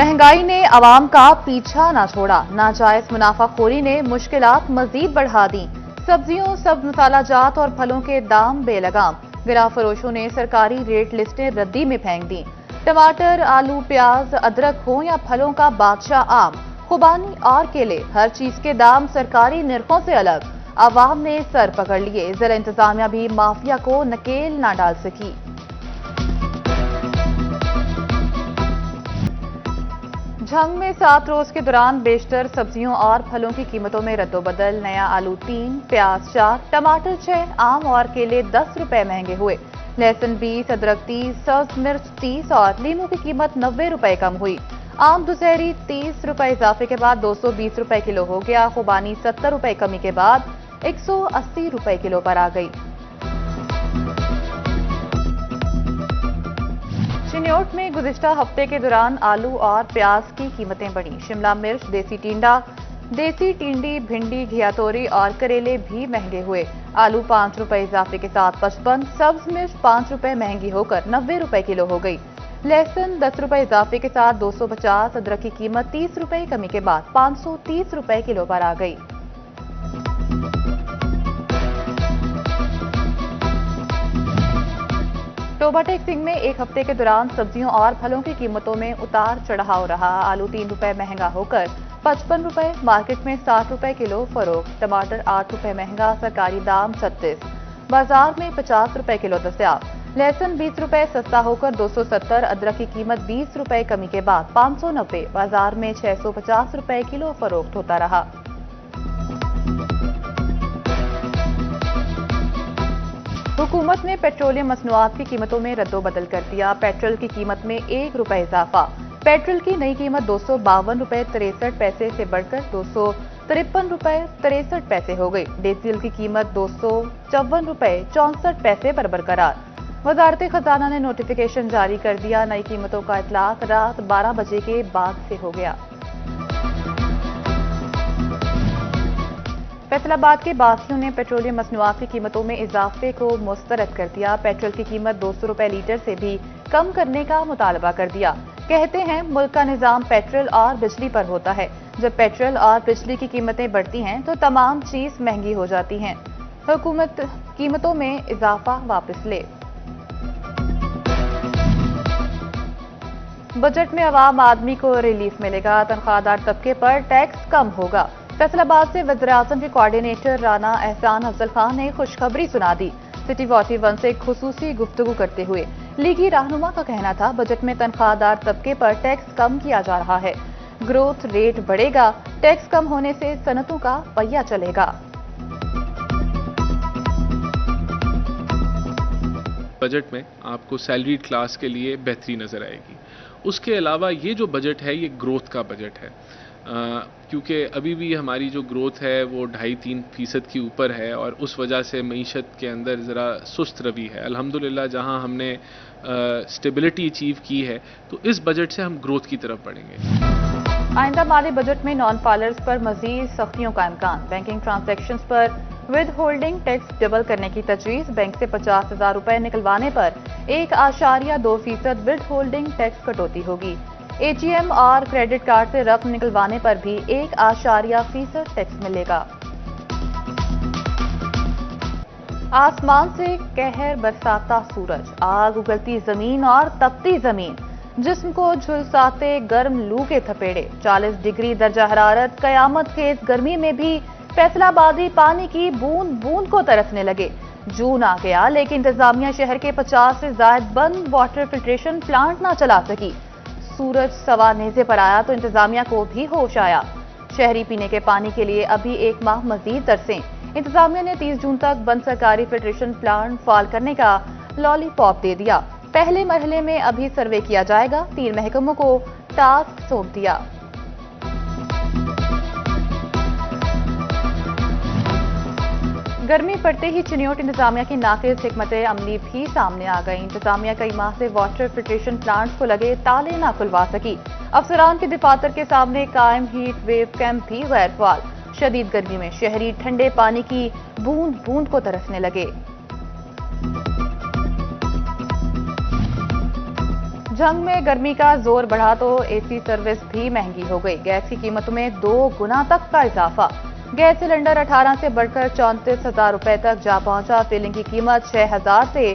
महंगाई ने आवाम का पीछा ना छोड़ा। नाजायज मुनाफाखोरी ने मुश्किलात मजीद बढ़ा दी। सब्जियों, सब मसाला जात और फलों के दाम बेलगाम। गिरा फरोशों ने सरकारी रेट लिस्टें रद्दी में फेंक दी। टमाटर, आलू, प्याज, अदरक हो या फलों का बादशाह आम, खुबानी और केले, हर चीज के दाम सरकारी निर्खों से अलग। आवाम ने सर पकड़ लिए। जिला इंतजामिया भी माफिया को नकेल ना डाल सकी। झंग में 7 रोज के दौरान बेशतर सब्जियों और फलों की कीमतों में रद्दोबदल। नया आलू 3, प्याज 4, टमाटर 6, आम और केले 10 रुपए महंगे हुए। लहसुन 20, अदरक 30, सब्ज मिर्च 30 और लीमू की कीमत 90 रुपए कम हुई। आम दुशहरी 30 रुपए इजाफे के बाद 220 रुपए किलो हो गया। खुबानी 70 रुपए कमी के बाद 180 रुपए किलो पर आ गई। चिन्योट में गुज़िश्ता हफ्ते के दौरान आलू और प्याज की कीमतें बढ़ी। शिमला मिर्च, देसी टिंडा, देसी टिंडी, भिंडी, घियातोरी और करेले भी महंगे हुए। आलू 5 रुपए इजाफे के साथ 55, सब्ज मिर्च 5 रुपए महंगी होकर 90 रुपए किलो हो गई। लहसुन 10 रुपए इजाफे के साथ 250, अदरक की कीमत 30 रुपए कमी के बाद 530 रुपए किलो पर आ गई। टोबा टेक सिंह में एक हफ्ते के दौरान सब्जियों और फलों की कीमतों में उतार चढ़ाव रहा। आलू 3 रुपए महंगा होकर 55 रुपए, मार्केट में 60 रुपए किलो फरोख्त। टमाटर 8 रुपए महंगा, सरकारी दाम 36, बाजार में 50 रुपए किलो दस्तयाब। लहसुन 20 रुपए सस्ता होकर 270, अदरक की कीमत 20 रुपए कमी के बाद 590, बाजार में 650 रुपए किलो फरोख्त होता रहा। हुकूमत ने पेट्रोलियम मसनूआत की कीमतों में रद्दोबदल कर दिया। पेट्रोल की कीमत में 1 रुपए इजाफा। पेट्रोल की नई कीमत 252 रुपए 63 पैसे से बढ़कर 253 रुपए 63 पैसे हो गई। डीजल की कीमत 254 रुपए 64 पैसे पर बरकरार। वजारत खजाना ने नोटिफिकेशन जारी कर दिया। नई कीमतों का इतलाक रात 12 बजे के बाद से हो गया। फैसलाबाद के बासियों ने पेट्रोलियम मसनूआत की कीमतों में इजाफे को मुस्तरद कर दिया। पेट्रोल की कीमत 200 रुपए लीटर से भी कम करने का मुतालबा कर दिया। कहते हैं मुल्क का निजाम पेट्रोल और बिजली पर होता है। जब पेट्रोल और बिजली की कीमतें बढ़ती हैं तो तमाम चीज महंगी हो जाती हैं। हुकूमत कीमतों में इजाफा वापस ले। बजट में अवाम आदमी को रिलीफ मिलेगा। तनख्वाहदार तबके पर टैक्स कम होगा। फैसलाबाद से वज़ीर-ए-आज़म के कोऑर्डिनेटर राना एहसान अफजल खान ने खुशखबरी सुना दी। सिटी 41 से खुसूसी गुफ्तगू करते हुए लीगी रहनुमा का कहना था बजट में तनख्वाहदार तबके पर टैक्स कम किया जा रहा है। ग्रोथ रेट बढ़ेगा। टैक्स कम होने से सनतों का पहिया चलेगा। बजट में आपको सैलरी क्लास के लिए बेहतरी नजर आएगी। उसके अलावा ये जो बजट है ये ग्रोथ का बजट है, क्योंकि अभी भी हमारी जो ग्रोथ है वो 2.5-3% के ऊपर है और उस वजह से मईशत के अंदर ज़रा सुस्त रवि है। अल्हम्दुलिल्लाह जहां हमने स्टेबिलिटी अचीव की है तो इस बजट से हम ग्रोथ की तरफ बढ़ेंगे। आइंदा माली बजट में नॉन फाइलर्स पर मजीद सख्तियों का इम्कान। बैंकिंग ट्रांजैक्शंस पर विद होल्डिंग टैक्स डबल करने की तजवीज़। बैंक से 50,000 रुपए निकलवाने पर 1.2% विद होल्डिंग टैक्स कटौती होगी। एटीएम और क्रेडिट कार्ड से रकम निकलवाने पर भी 1.% टैक्स मिलेगा। आसमान से कहर बरसाता सूरज, आग उगलती जमीन और तपती जमीन, जिस्म को झुलसाते गर्म लू के थपेड़े। 40 डिग्री दर्जा हरारत, कयामत खेज गर्मी में भी फैसलाबादी पानी की बूंद बूंद को तरसने लगे। जून आ गया लेकिन इंतजामिया शहर के 50 से ज्यादा बंद वाटर फिल्ट्रेशन प्लांट ना चला सकी। सूरज सवा नेज़े पर आया तो इंतजामिया को भी होश आया। शहरी पीने के पानी के लिए अभी 1 माह मजीद तरसें। इंतजामिया ने 30 जून तक बंद सरकारी फिल्ट्रेशन प्लांट फाल करने का लॉलीपॉप दे दिया। पहले मरहले में अभी सर्वे किया जाएगा। 3 महकमों को टास्क सौंप दिया। गर्मी पड़ते ही चिन्योट इंतजामिया की नाकिस हिकमत अमली भी सामने आ गई। इंतजामिया कई माह से वाटर फिल्ट्रेशन प्लांट्स को लगे ताले ना खुलवा सकी। अफसरान के दफातर के सामने कायम हीट वेव कैंप भी गैर फाल। शदीद गर्मी में शहरी ठंडे पानी की बूंद बूंद को तरसने लगे। जंग में गर्मी का जोर बढ़ा तो एसी सर्विस भी महंगी हो गई। गैस की कीमतों में 2 गुना तक का इजाफा। गैस सिलेंडर 18 से बढ़कर 34,000 रुपए तक जा पहुंचा। फिलिंग की कीमत 6,000 से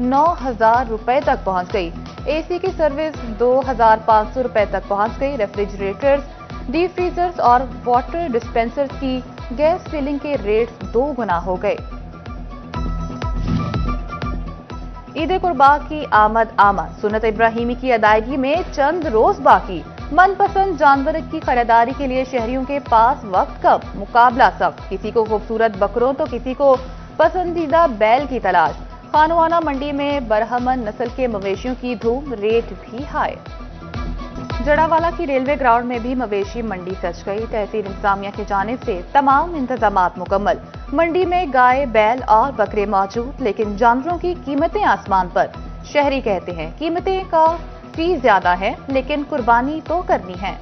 9,000 रुपए तक पहुंच गई। एसी की सर्विस 2,500 रुपए तक पहुंच गई। रेफ्रिजरेटर्स, डीप फ्रीजर्स और वाटर डिस्पेंसर्स की गैस फिलिंग के रेट्स 2 गुना हो गए। ईद कुर्बा की आमद सुन्नत इब्राहिमी की अदायगी में चंद रोज बाकी। मनपसंद जानवर की खरीदारी के लिए शहरियों के पास वक्त कम, मुकाबला सख्त। किसी को खूबसूरत बकरों तो किसी को पसंदीदा बैल की तलाश। खानवाना मंडी में बरहमन नस्ल के मवेशियों की धूम, रेट भी हाई। जड़ावाला की रेलवे ग्राउंड में भी मवेशी मंडी सज गई। तहसील इंतजामिया की जानिब से तमाम इंतजामात मुकम्मल। मंडी में गाय, बैल और बकरे मौजूद, लेकिन जानवरों की कीमतें आसमान पर। शहरी कहते हैं कीमतें का फीस ज्यादा है, लेकिन कुर्बानी तो करनी है।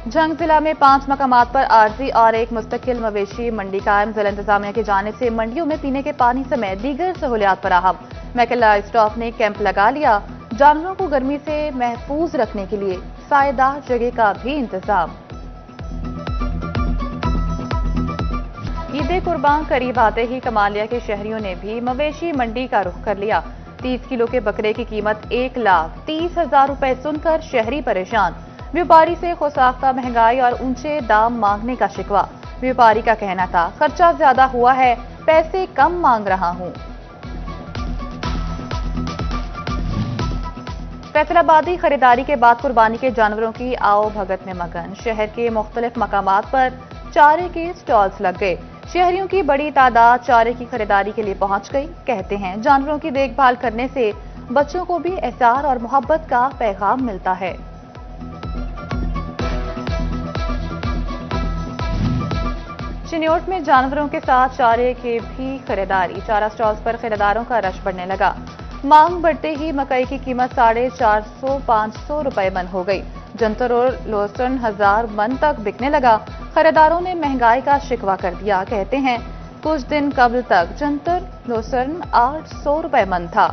जंग जिला में 5 मकामात पर आरजी और एक मुस्तकिल मवेशी मंडी कायम। जिला इंतजामिया की जानिब से मंडियों में पीने के पानी समेत दीगर सहूलियात फराहम। महकमा लाइवस्टॉक ने कैंप लगा लिया। जानवरों को गर्मी से महफूज रखने के लिए सायेदार जगह का भी इंतजाम। ईद कुर्बान करीब आते ही कमालिया के शहरियों ने भी मवेशी मंडी का रुख कर लिया। 30 किलो के बकरे की कीमत 1,30,000 रुपए सुनकर शहरी परेशान। व्यापारी से खुसाख्ता महंगाई और ऊंचे दाम मांगने का शिकवा। व्यापारी का कहना था खर्चा ज्यादा हुआ है, पैसे कम मांग रहा हूं। फैसलाबादी खरीदारी के बाद कुर्बानी के जानवरों की आओ भगत में मगन। शहर के मुख्तलिफ मकामात पर चारे के स्टॉल्स लग गए। शहरियों की बड़ी तादाद चारे की खरीदारी के लिए पहुंच गई। कहते हैं जानवरों की देखभाल करने से बच्चों को भी एहसार और मोहब्बत का पैगाम मिलता है। चिन्योट में जानवरों के साथ चारे की भी खरीदारी। चारा स्टॉल्स पर खरीदारों का रश बढ़ने लगा। मांग बढ़ते ही मकई की कीमत 450-500 रुपए मन हो गई। जंतर और लहसुन 1000 मन तक बिकने लगा। खरीदारों ने महंगाई का शिकवा कर दिया। कहते हैं कुछ दिन कबल तक जंतर लहसुन 800 रुपए मन था।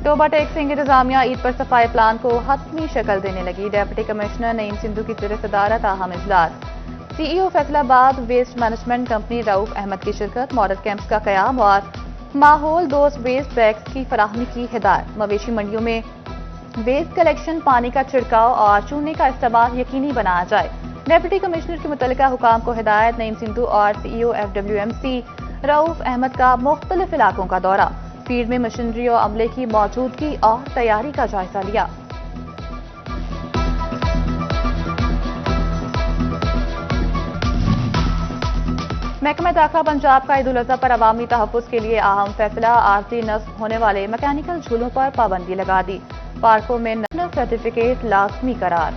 टोबा टैक्सिंग इंतजामिया ईद पर सफाई प्लान को हतमी शक्ल देने लगी। डेप्यूटी कमिश्नर नईम सिंधु की ज़ेर सदारत अहम इजलास। CEO Faisalabad waste management company Rauf Ahmed की शिरकत। मॉडल कैंप्स का कयाम और माहौल दोस्त वेस्ट बैग्स की फराहमी की हिदायत। मवेशी मंडियों में वेस्ट कलेक्शन, पानी का छिड़काव और चूने का इस्तेमाल यकीनी बनाया जाए। डेप्यूटी कमिश्नर के मुतल्लिका हुकाम को हिदायत। नईम सिंधु और सीईओ FWMC रऊफ अहमद का मुख्तलिफ इलाकों का दौरा। फील्ड में मशीनरी और अमले की मौजूदगी और तैयारी का जायजा लिया। महकमा दाखिला पंजाब का ईद उल अज़हा पर अवामी तहफ़्फ़ुज़ के लिए अहम फैसला। आरजी नस्ब होने वाले मैकेनिकल झूलों पर पाबंदी लगा दी। पार्कों में नेशनल सर्टिफिकेट लाजमी करार।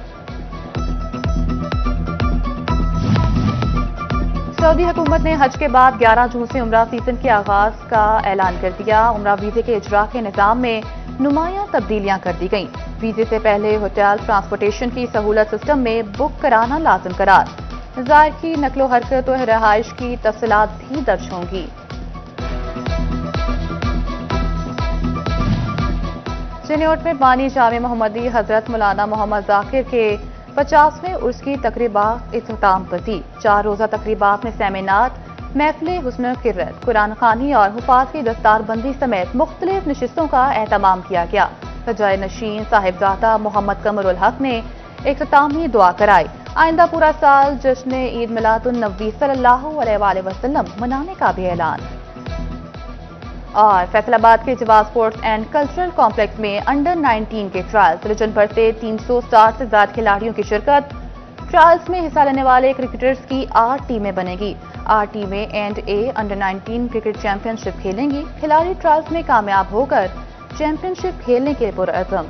सऊदी हुकूमत ने हज के बाद 11 जून से उम्रा सीजन के आगाज का ऐलान कर दिया। उम्रा वीजे के इजरा के निज़ाम में नुमायां तब्दीलियां कर दी गईं। वीजे से पहले होटल ट्रांसपोर्टेशन की सहूलत सिस्टम में बुक कराना लाजिम करार। ज़ायर की नकलो हरकत और रहाइश की तफसीलात भी दर्ज होंगी। चिन्योट में बानी जामे मोहम्मदी हजरत मौलाना मोहम्मद जाकिर के 50वें उर्स की तकरीबात इख्तिताम पजीर। 4 रोजा तकरीबात में सेमिनार, महफिल हुस्न किरत, कुरान खानी और हुफाज की दस्तारबंदी समेत मुख्तलिफ नशिस्तों का एहतमाम किया गया। सजाए नशीन साहिबजादा मोहम्मद कमरुल हक ने इख्तितामी दुआ कराई। आइंदा पूरा साल जश्न ईद मिलादुन नबी सल्लल्लाहु अलैहि वसल्लम मनाने का भी ऐलान। और फैसलाबाद के जवाब स्पोर्ट्स एंड कल्चरल कॉम्प्लेक्स में अंडर 19 के ट्रायल्स। रिजन भर से 360 से ज्यादा खिलाड़ियों की शिरकत। ट्रायल्स में हिस्सा लेने वाले क्रिकेटर्स की 8 टीमें बनेगी। 8 टीमें N&A अंडर 19 क्रिकेट चैंपियनशिप खेलेंगी। खिलाड़ी ट्रायल्स में कामयाब होकर चैंपियनशिप खेलने के पुरअज़्म।